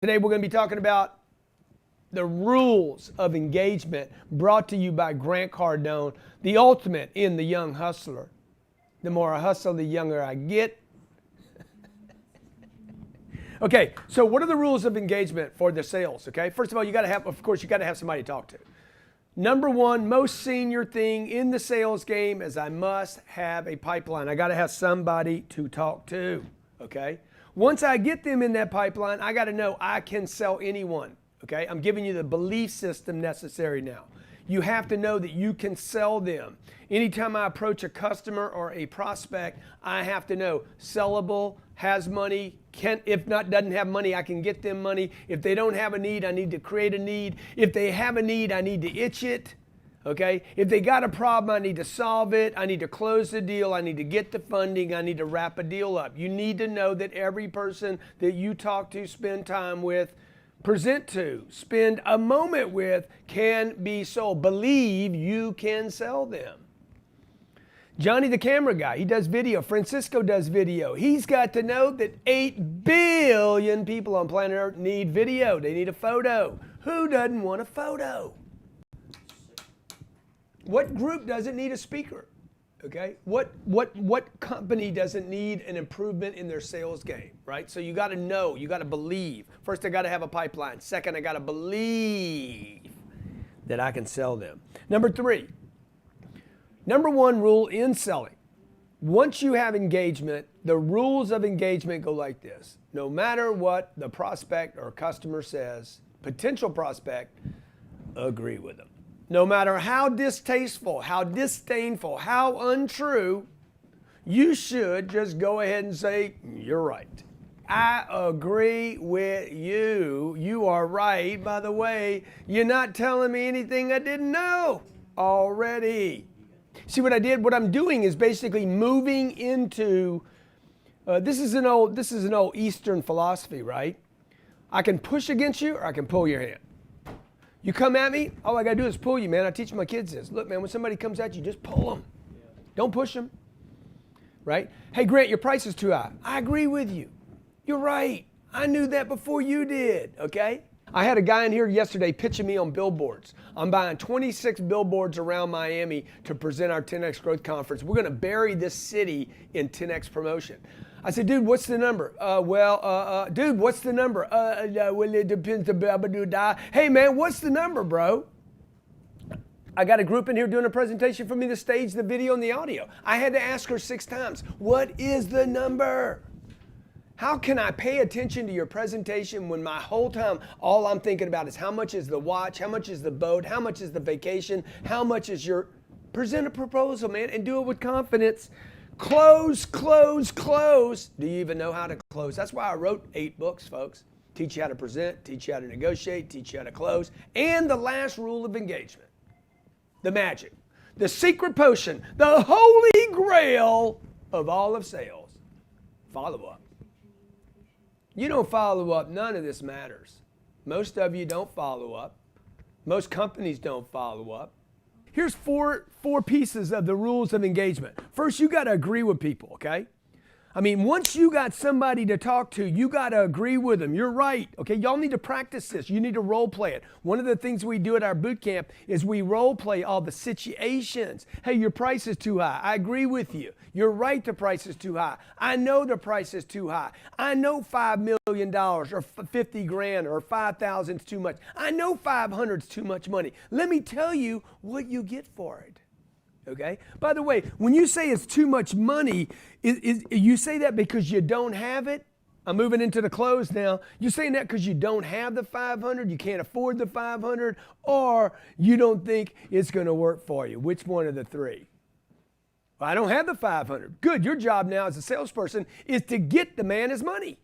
Today we're going to be talking about the rules of engagement brought to you by Grant Cardone, the ultimate in The Young Hustler. The more I hustle, the younger I get. Okay, so what are the rules of engagement for the sales? Okay, first of all, you got to have somebody to talk to. Number one, most senior thing in the sales game is I must have a pipeline. I got to have somebody to talk to. Okay. Once I get them in that pipeline, I got to know I can sell anyone, okay? I'm giving you the belief system necessary now. You have to know that you can sell them. Anytime I approach a customer or a prospect, I have to know sellable, has money, if not doesn't have money, I can get them money. If they don't have a need, I need to create a need. If they have a need, I need to itch it. Okay, if they got a problem, I need to solve it. I need to close the deal. I need to get the funding. I need to wrap a deal up. You need to know that every person that you talk to, spend time with, present to, spend a moment with can be sold. Believe you can sell them. Johnny the camera guy, he does video. Francisco does video. He's got to know that 8 billion people on planet Earth need video. They need a photo. Who doesn't want a photo? What group doesn't need a speaker? Okay? What company doesn't need an improvement in their sales game, right? So you got to know, you got to believe. First, I got to have a pipeline. Second, I got to believe that I can sell them. Number 3, number 1 rule in selling. Once you have engagement, the rules of engagement go like this. No matter what the prospect or customer says, potential prospect, agree with them. No matter how distasteful, how disdainful, how untrue, you should just go ahead and say, you're right. I agree with you. You are right. By the way, you're not telling me anything I didn't know already. See what I did? What I'm doing is basically moving into, this is an old Eastern philosophy, right? I can push against you or I can pull your hand. You come at me, all I got to do is pull you, man. I teach my kids this. Look, man, when somebody comes at you, just pull them. Don't push them, right? Hey, Grant, your price is too high. I agree with you. You're right. I knew that before you did, okay? I had a guy in here yesterday pitching me on billboards. I'm buying 26 billboards around Miami to present our 10X Growth Conference. We're going to bury this city in 10X promotion. I said, dude, what's the number? Dude, what's the number? Well, it depends. Hey, man, what's the number, bro? I got a group in here doing a presentation for me to stage the video and the audio. I had to ask her 6 times, what is the number? How can I pay attention to your presentation when my whole time all I'm thinking about is how much is the watch, how much is the boat, how much is the vacation, how much is your... Present a proposal, man, and do it with confidence. Close, close, close. Do you even know how to close? That's why I wrote 8 books, folks. Teach you how to present, teach you how to negotiate, teach you how to close. And the last rule of engagement, the magic, the secret potion, the holy grail of all of sales, follow up. You don't follow up, none of this matters. Most of you don't follow up. Most companies don't follow up. Here's four pieces of the rules of engagement. First, you got to agree with people, okay? I mean, once you got somebody to talk to, you got to agree with them. You're right, okay? Y'all need to practice this. You need to role play it. One of the things we do at our boot camp is we role play all the situations. Hey, your price is too high. I agree with you. You're right, the price is too high. I know the price is too high. I know $5 million or 50 grand or 5,000 is too much. I know 500 is too much money. Let me tell you what you get for it. Okay. By the way, when you say it's too much money, you say that because you don't have it? I'm moving into the close now. You're saying that because you don't have the 500, you can't afford the 500, or you don't think it's going to work for you. Which one of the 3? Well, I don't have the 500. Good. Your job now as a salesperson is to get the man his money.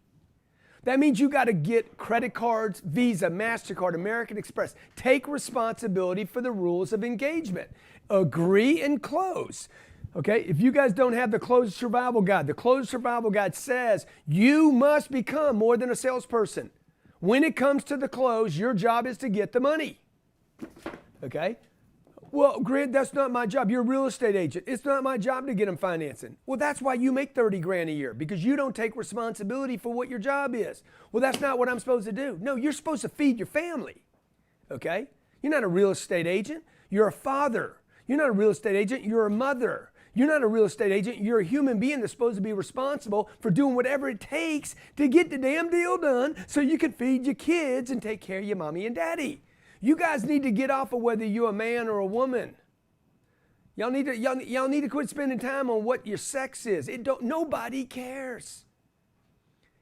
That means you got to get credit cards, Visa, MasterCard, American Express. Take responsibility for the rules of engagement. Agree and close. Okay, if you guys don't have the Closed Survival Guide, the Closed Survival Guide says you must become more than a salesperson. When it comes to the close, your job is to get the money. Okay? Well, Grant, that's not my job. You're a real estate agent. It's not my job to get them financing. Well, that's why you make 30 grand a year, because you don't take responsibility for what your job is. Well, that's not what I'm supposed to do. No, you're supposed to feed your family. Okay? You're not a real estate agent. You're a father. You're not a real estate agent. You're a mother. You're not a real estate agent. You're a human being that's supposed to be responsible for doing whatever it takes to get the damn deal done so you can feed your kids and take care of your mommy and daddy. You guys need to get off of whether you're a man or a woman. Y'all need to quit spending time on what your sex is. Nobody cares.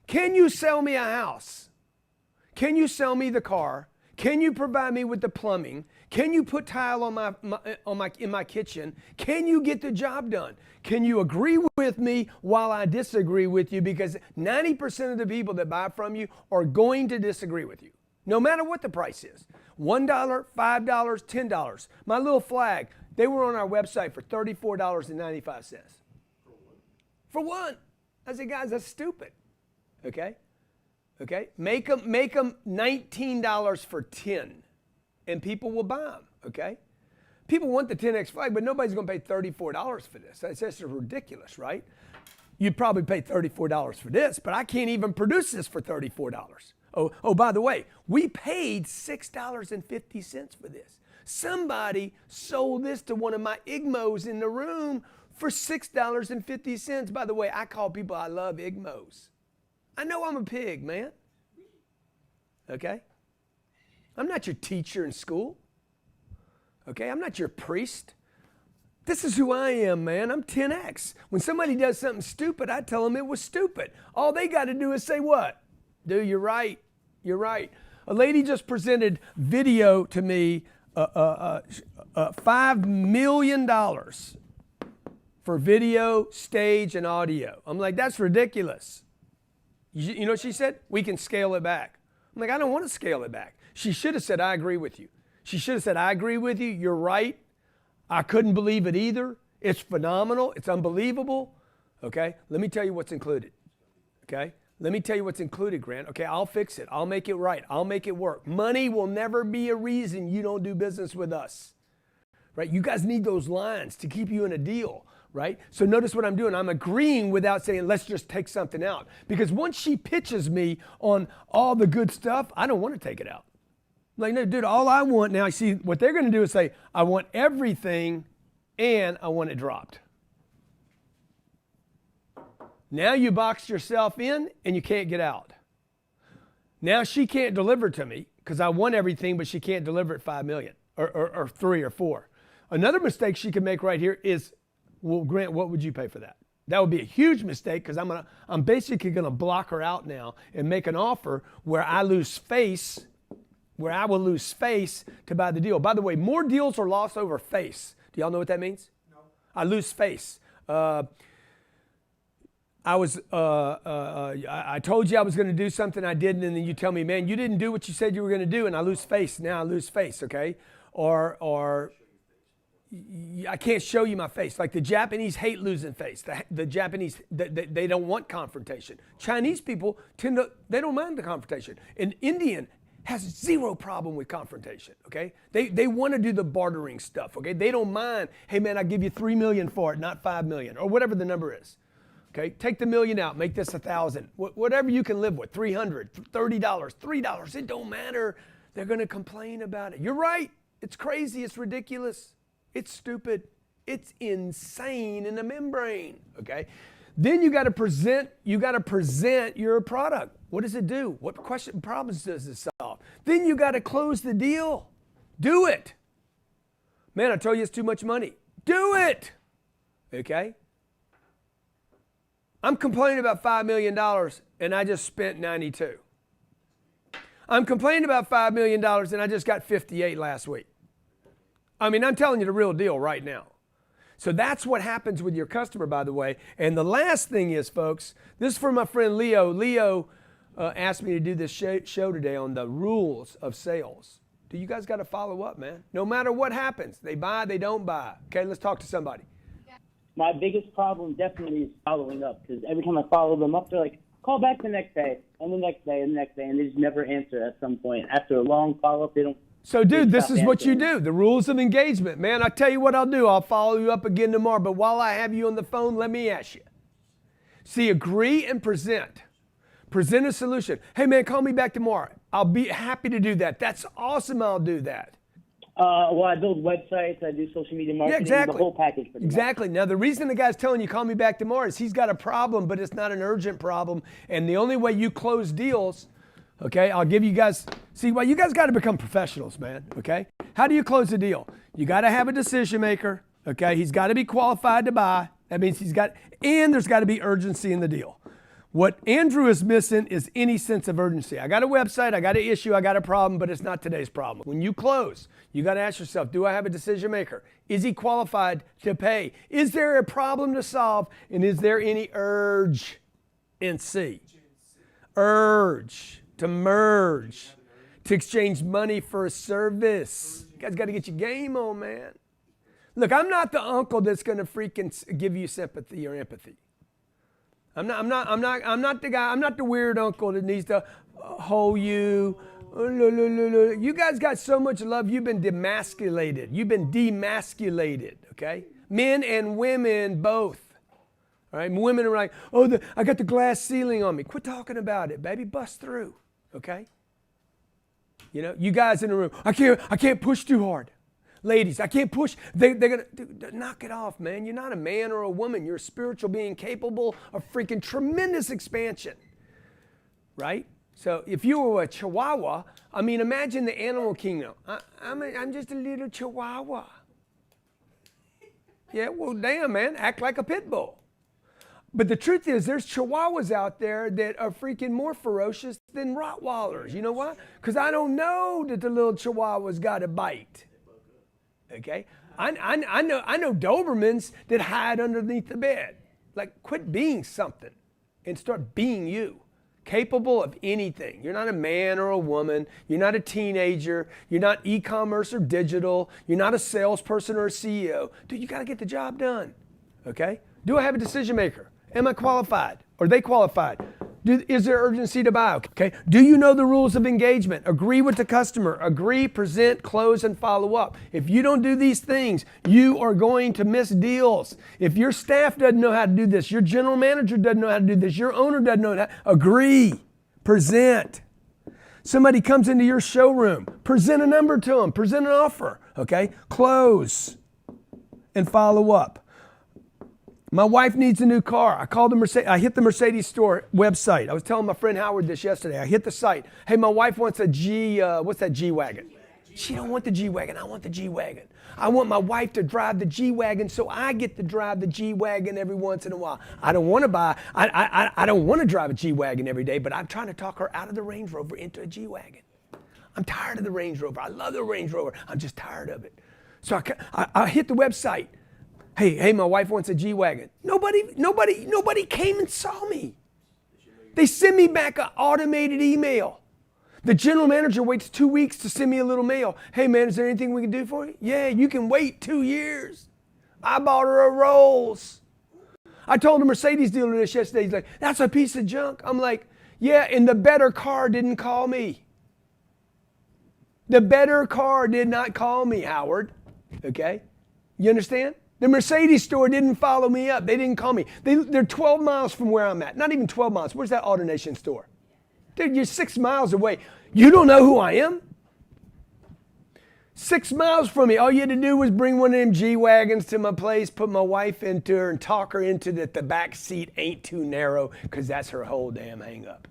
Can you sell me a house? Can you sell me the car? Can you provide me with the plumbing? Can you put tile in my kitchen? Can you get the job done? Can you agree with me while I disagree with you? Because 90% of the people that buy from you are going to disagree with you, no matter what the price is. $1, $5, $10. My little flag, they were on our website for $34.95. For one. I said, guys, that's stupid. Okay? Okay? Make them $19 for 10, and people will buy them. Okay? People want the 10X flag, but nobody's going to pay $34 for this. That's just ridiculous, right? You'd probably pay $34 for this, but I can't even produce this for $34. Oh, by the way, we paid $6.50 for this. Somebody sold this to one of my IGMOs in the room for $6.50. By the way, I call people I love IGMOs. I know I'm a pig, man. Okay? I'm not your teacher in school. Okay? I'm not your priest. This is who I am, man. I'm 10X. When somebody does something stupid, I tell them it was stupid. All they got to do is say what? Dude, you're right. You're right. A lady just presented video to me, $5 million for video, stage, and audio. I'm like, that's ridiculous. You know what she said? We can scale it back. I'm like, I don't want to scale it back. She should have said, I agree with you. She should have said, I agree with you. You're right. I couldn't believe it either. It's phenomenal. It's unbelievable. Okay? Let me tell you what's included. Okay? Let me tell you what's included, Grant. Okay, I'll fix it. I'll make it right. I'll make it work. Money will never be a reason you don't do business with us. Right? You guys need those lines to keep you in a deal. Right? So notice what I'm doing. I'm agreeing without saying, let's just take something out. Because once she pitches me on all the good stuff, I don't want to take it out. Like, no, dude, all I want now, I see what they're going to do is say, I want everything and I want it dropped. Now you boxed yourself in and you can't get out. Now she can't deliver to me because I want everything, but she can't deliver at $5 million or 3 or 4. Another mistake she could make right here is, well, Grant, what would you pay for that? That would be a huge mistake because I'm basically going to block her out now and make an offer where I lose face, where I will lose face to buy the deal. By the way, more deals are lost over face. Do y'all know what that means? No. I lose face. I told you I was going to do something I didn't, and then you tell me, man, you didn't do what you said you were going to do, and I lose face. Now I lose face, okay? Or I can't show you my face. Like the Japanese hate losing face. The Japanese, they don't want confrontation. Chinese people they don't mind the confrontation. An Indian has zero problem with confrontation, okay? They want to do the bartering stuff, okay? They don't mind, hey man, I'll give you $3 million for it, not $5 million, or whatever the number is. Okay, take the $1 million out, make this $1,000. Whatever you can live with, $300, $30, $3, it don't matter. They're going to complain about it. You're right. It's crazy. It's ridiculous. It's stupid. It's insane in the membrane. Okay, then you got to present your product. What does it do? What problems does it solve? Then you got to close the deal. Do it. Man, I told you it's too much money. Do it. Okay. I'm complaining about $5 million and I just spent 92. I'm complaining about $5 million and I just got 58 last week. I mean, I'm telling you the real deal right now. So that's what happens with your customer, by the way. And the last thing is, folks, this is for my friend Leo. Leo asked me to do this show today on the rules of sales. Do you guys got to follow up, man? No matter what happens, they buy, they don't buy. Okay, let's talk to somebody. My biggest problem definitely is following up, because every time I follow them up, they're like, call back the next day, and the next day, and the next day, and they just never answer at some point. After a long follow-up, they don't So, dude, this tough is what you answer. do. The rules of engagement. Man, I tell you what I'll do. I'll follow you up again tomorrow. But while I have you on the phone, let me ask you. See, agree and present. Present a solution. Hey, man, call me back tomorrow. I'll be happy to do that. That's awesome. I'll do that. Well, I build websites, I do social media marketing, Yeah, exactly. the whole package. Pretty much. Exactly. Now, the reason the guy's telling you call me back tomorrow is he's got a problem, but it's not an urgent problem. And the only way you close deals, okay, I'll give you guys, see, well, you guys got to become professionals, man, okay? How do you close a deal? You got to have a decision maker, okay? He's got to be qualified to buy. That means and there's got to be urgency in the deal. What Andrew is missing is any sense of urgency. I got a website, I got an issue, I got a problem, but it's not today's problem. When you close, you got to ask yourself, do I have a decision maker? Is he qualified to pay? Is there a problem to solve? And is there any urgency? Urge to merge, to exchange money for a service. You guys got to get your game on, man. Look, I'm not the uncle that's going to freaking give you sympathy or empathy. I'm not the guy. I'm not the weird uncle that needs to hold you. You guys got so much love. You've been demasculated. You've been demasculated. Okay, men and women both. All right, women are like, oh, I got the glass ceiling on me. Quit talking about it, baby. Bust through. Okay. You know, you guys in the room. I can't push too hard. Ladies, I can't push. They're going to knock it off, man. You're not a man or a woman. You're a spiritual being capable of freaking tremendous expansion, right? So if you were a chihuahua, I mean, imagine the animal kingdom. I'm just a little chihuahua. Yeah, well, damn, man, act like a pit bull. But the truth is, there's chihuahuas out there that are freaking more ferocious than Rottweilers. You know why? Because I don't know that the little chihuahua's got a bite. Okay, I know Dobermans that hide underneath the bed. Like, quit being something and start being you, capable of anything. You're not a man or a woman. You're not a teenager. You're not e-commerce or digital. You're not a salesperson or a CEO. Dude, you got to get the job done. Okay? Do I have a decision maker? Am I qualified? Are they qualified? Is there urgency to buy? Okay. Do you know the rules of engagement? Agree with the customer. Agree, present, close, and follow up. If you don't do these things, you are going to miss deals. If your staff doesn't know how to do this, your general manager doesn't know how to do this, your owner doesn't know how, agree, present. Somebody comes into your showroom, present a number to them, present an offer. Okay. Close and follow up. My wife needs a new car. I hit the Mercedes store website. I was telling my friend Howard this yesterday. I hit the site. Hey, my wife wants a what's that G-Wagon? She don't want the G-Wagon. I want the G-Wagon. I want my wife to drive the G-Wagon so I get to drive the G-Wagon every once in a while. I don't want to drive a G-Wagon every day, but I'm trying to talk her out of the Range Rover into a G-Wagon. I'm tired of the Range Rover. I love the Range Rover. I'm just tired of it. So I hit the website. Hey, my wife wants a G-Wagon. Nobody came and saw me. They send me back an automated email. The general manager waits 2 weeks to send me a little mail. Hey, man, is there anything we can do for you? Yeah, you can wait 2 years. I bought her a Rolls. I told a Mercedes dealer this yesterday. He's like, that's a piece of junk. I'm like, yeah, and the better car didn't call me. The better car did not call me, Howard. Okay? You understand? The Mercedes store didn't follow me up. They didn't call me. They're 12 miles from where I'm at. Not even 12 miles. Where's that AutoNation store? Dude, you're 6 miles away. You don't know who I am? 6 miles from me. All you had to do was bring one of them G-Wagons to my place, put my wife into her, and talk her into that the back seat ain't too narrow, because that's her whole damn hang up.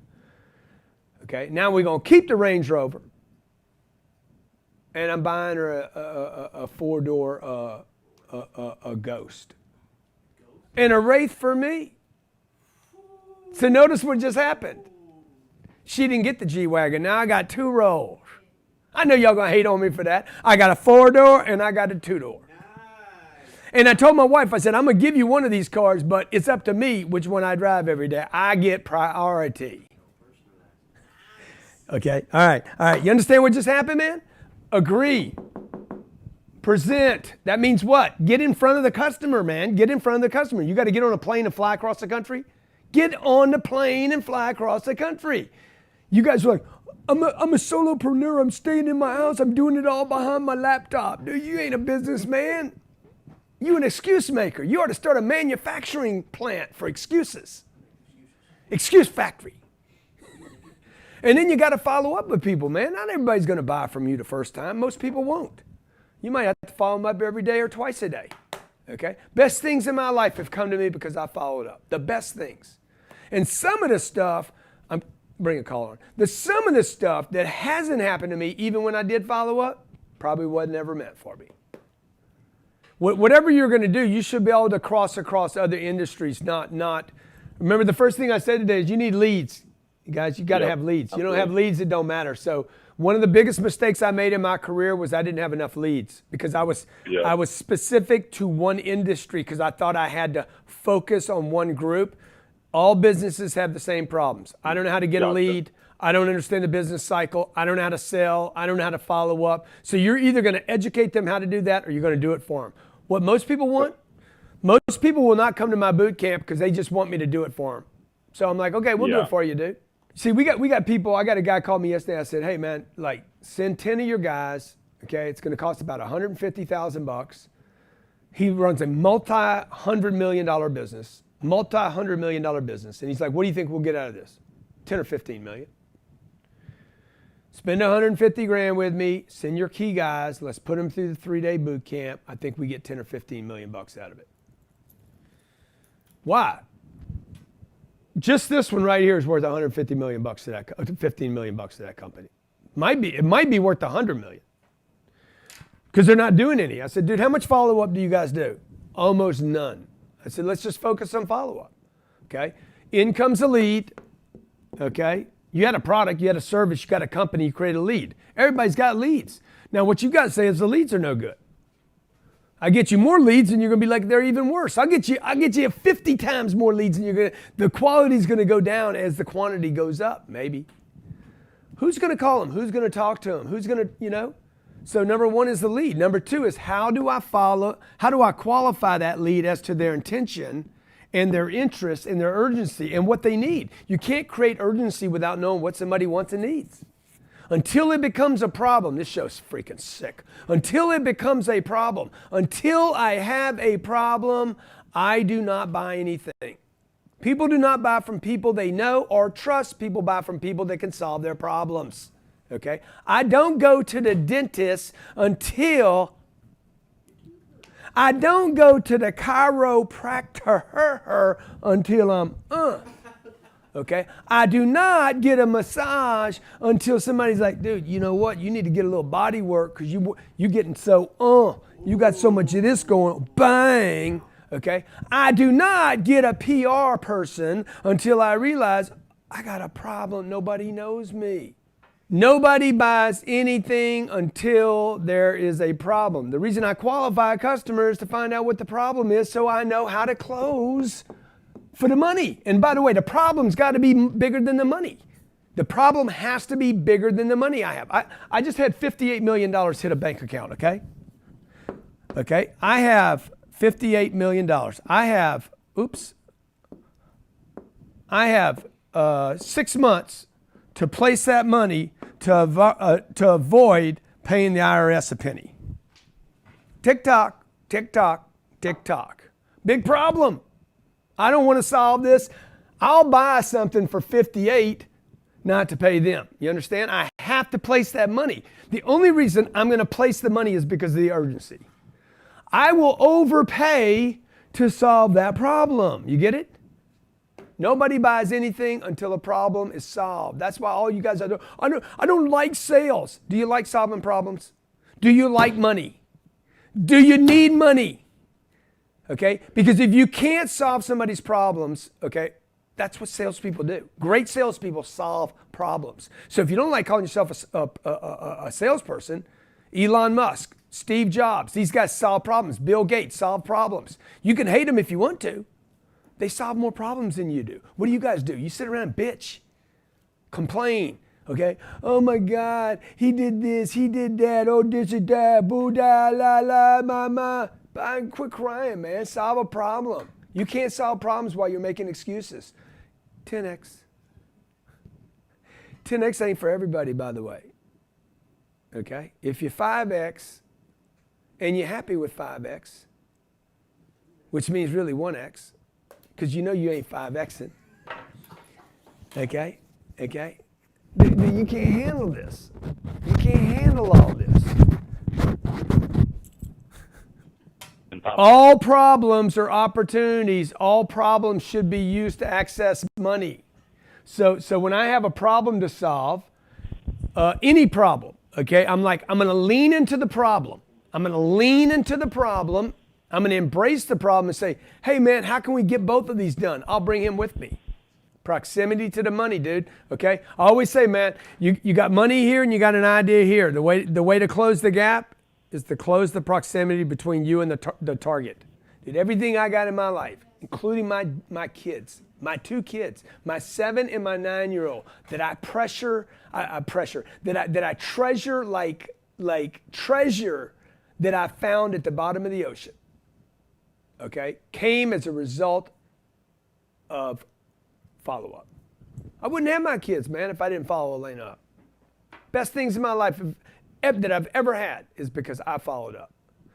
Okay, now we're going to keep the Range Rover, and I'm buying her a four-door a Ghost. And a Wraith for me. So notice what just happened. She didn't get the G-Wagon. Now I got 2 Rolls. I know y'all gonna hate on me for that. I got a 4-door and I got a 2-door. And I told my wife, I said, I'm gonna give you one of these cars, but it's up to me which one I drive every day. I get priority. Okay, all right. You understand what just happened, man? Agree. Present. That means what? Get in front of the customer, man. Get in front of the customer. You got to get on a plane and fly across the country? Get on the plane and fly across the country. You guys are like, I'm a solopreneur. I'm staying in my house. I'm doing it all behind my laptop. Dude, you ain't a businessman. You an excuse maker. You ought to start a manufacturing plant for excuses. Excuse factory. And then you got to follow up with people, man. Not everybody's going to buy from you the first time. Most people won't. You might have to follow them up every day or twice a day. Okay? Best things in my life have come to me because I followed up. The best things. And some of the stuff, bring a caller on. Some of the stuff that hasn't happened to me, even when I did follow up, probably wasn't ever meant for me. Whatever you're going to do, you should be able to cross across other industries. Not. Remember, the first thing I said today is you need leads. You guys, you got to have leads. You don't have leads, it don't matter. So one of the biggest mistakes I made in my career was I didn't have enough leads because I was specific to one industry because I thought I had to focus on one group. All businesses have the same problems. I don't know how to get a lead. I don't understand the business cycle. I don't know how to sell. I don't know how to follow up. So you're either going to educate them how to do that or you're going to do it for them. What most people want, most people will not come to my boot camp because they just want me to do it for them. So I'm like, okay, we'll do it for you, dude. See, we got people. I got a guy called me yesterday. I said, hey man, like send 10 of your guys. Okay, it's going to cost about $150,000. He runs a multi-$100 million business, and he's like, what do you think we'll get out of this? 10 or 15 million. Spend 150 grand with me. Send your key guys. Let's put them through the 3-day boot camp. I think we get 10 or 15 million bucks out of it. Why? Just this one right here is worth 150 million bucks to that, 15 million bucks to that company. It might be worth 100 million because they're not doing any. I said, dude, how much follow-up do you guys do? Almost none. I said, let's just focus on follow-up. Okay. In comes a lead. Okay. You had a product, you had a service, you got a company, you create a lead. Everybody's got leads. Now, what you got to say is the leads are no good. I get you more leads and you're going to be like, they're even worse. I'll get you 50 times more leads and the quality's going to go down as the quantity goes up, maybe. Who's going to call them? Who's going to talk to them? Who's going to, So number one is the lead. Number two is how do I qualify that lead as to their intention and their interest and their urgency and what they need. You can't create urgency without knowing what somebody wants and needs. Until it becomes a problem, this show's freaking sick. Until it becomes a problem, until I have a problem, I do not buy anything. People do not buy from people they know or trust. People buy from people that can solve their problems. Okay? I don't go to the dentist until I don't go to the chiropractor until I'm okay? I do not get a massage until somebody's like, dude, you know what? You need to get a little body work because you're getting so, you got so much of this going on. Bang, okay? I do not get a PR person until I realize I got a problem. Nobody knows me. Nobody buys anything until there is a problem. The reason I qualify customers is to find out what the problem is so I know how to close for the money. And by the way, the problem's got to be bigger than the money. The problem has to be bigger than the money I have. I just had $58 million hit a bank account, okay? Okay, I have $58 million. I have 6 months to place that money to avoid paying the IRS a penny. Tick tock, tick tock, tick tock. Big problem. I don't want to solve this. I'll buy something for 58 not to pay them. You understand? I have to place that money. The only reason I'm going to place the money is because of the urgency. I will overpay to solve that problem. You get it? Nobody buys anything until a problem is solved. That's why all you guys are doing. I don't like sales. Do you like solving problems? Do you like money? Do you need money? Okay? Because if you can't solve somebody's problems, okay, that's what salespeople do. Great salespeople solve problems. So if you don't like calling yourself a salesperson, Elon Musk, Steve Jobs, these guys solve problems. Bill Gates solve problems. You can hate them if you want to. They solve more problems than you do. What do you guys do? You sit around and bitch, complain, okay? Oh my God, he did this, he did that, oh this and that, boo da la la mama. Quit crying, man. Solve a problem. You can't solve problems while you're making excuses. 10x. 10X ain't for everybody, by the way. Okay? If you're 5X and you're happy with 5X, which means really 1X, because you know you ain't 5Xing. Okay? Okay? You can't handle this. You can't handle all this. All problems are opportunities. All problems should be used to access money. So when I have a problem to solve, any problem, okay, I'm going to lean into the problem. I'm going to lean into the problem. I'm going to embrace the problem and say, hey, man, how can we get both of these done? I'll bring him with me. Proximity to the money, dude. Okay? I always say, man, you got money here and you got an idea here. The way to close the gap is to close the proximity between you and the target. Dude, everything I got in my life, including my kids, my 2 kids, my 7 and my 9-year-old, that I treasure like treasure that I found at the bottom of the ocean. Okay? Came as a result of follow-up. I wouldn't have my kids, man, if I didn't follow Elena up. Best things in my life that I've ever had is because I followed up.